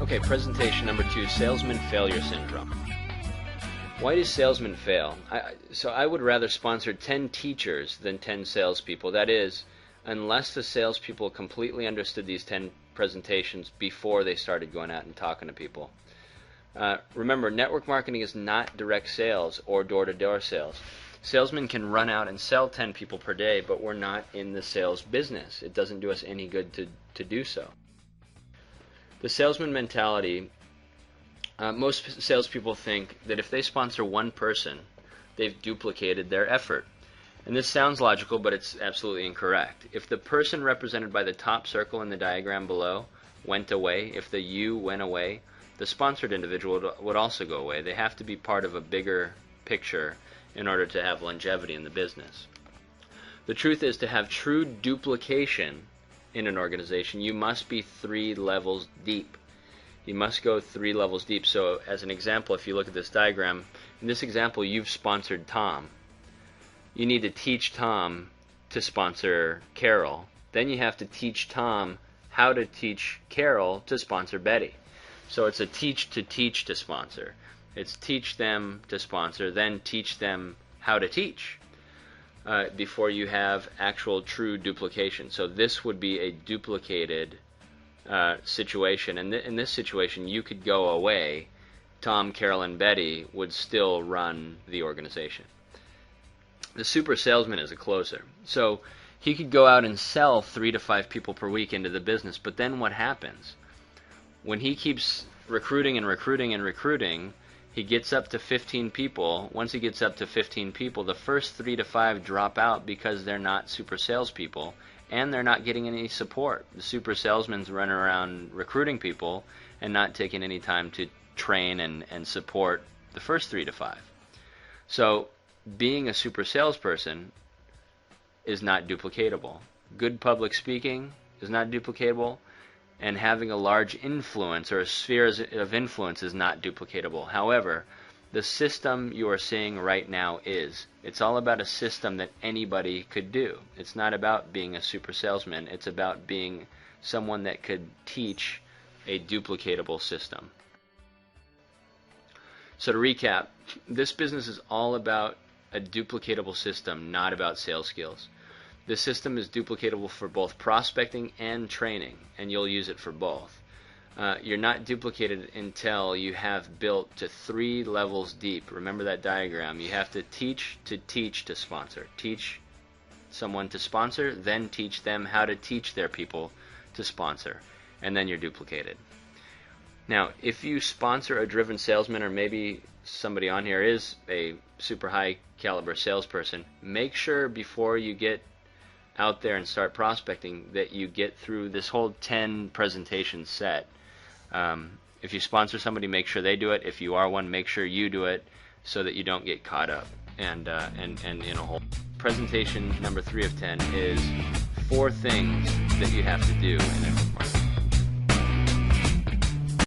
Okay, presentation number 2, salesman failure syndrome. Why do salesmen fail? So I would rather sponsor 10 teachers than 10 salespeople. That is, unless the salespeople completely understood these 10 presentations before they started going out and talking to people. Remember, network marketing is not direct sales or door-to-door sales. Salesmen can run out and sell 10 people per day, but we're not in the sales business. It doesn't do us any good to do so. The salesman mentality, most salespeople think that if they sponsor one person, they've duplicated their effort. And this sounds logical, but it's absolutely incorrect. If the person represented by the top circle in the diagram below went away, if the you went away, the sponsored individual would also go away. They have to be part of a bigger picture in order to have longevity in the business. The truth is, to have true duplication in an organization, you must be 3 levels deep. You must go 3 levels deep. So as an example, if you look at this diagram, in this example you've sponsored Tom. You need to teach Tom to sponsor Carol. Then you have to teach Tom how to teach Carol to sponsor Betty. So it's a teach to sponsor. It's teach them to sponsor, then teach them how to teach before you have actual true duplication. So this would be a duplicated situation. And in this situation, you could go away. Tom, Carol, and Betty would still run the organization. The super salesman is a closer. So he could go out and sell 3 to 5 people per week into the business. But then what happens? When he keeps recruiting and recruiting and recruiting, he gets up to 15 people. Once he gets up to 15 people, the first 3 to 5 drop out because they're not super salespeople and they're not getting any support. The super salesman's running around recruiting people and not taking any time to train and support the first 3 to 5. So being a super salesperson is not duplicatable. Good public speaking is not duplicatable. And having a large influence or a sphere of influence is not duplicatable. However, the system you are seeing right now is. It's all about a system that anybody could do. It's not about being a super salesman. It's about being someone that could teach a duplicatable system. So to recap, this business is all about a duplicatable system, not about sales skills. The system is duplicatable for both prospecting and training, and you'll use it for both. You're not duplicated until you have built to 3 levels deep. Remember that diagram. You have to teach to sponsor. Teach someone to sponsor, then teach them how to teach their people to sponsor, and then you're duplicated. Now, if you sponsor a driven salesman, or maybe somebody on here is a super high caliber salesperson, make sure before you get out there and start prospecting that you get through this whole 10 presentation set. If you sponsor somebody, make sure they do it. If you are one, make sure you do it so that you don't get caught up. And in a whole presentation number 3 of 10 is 4 things that you have to do in network marketing.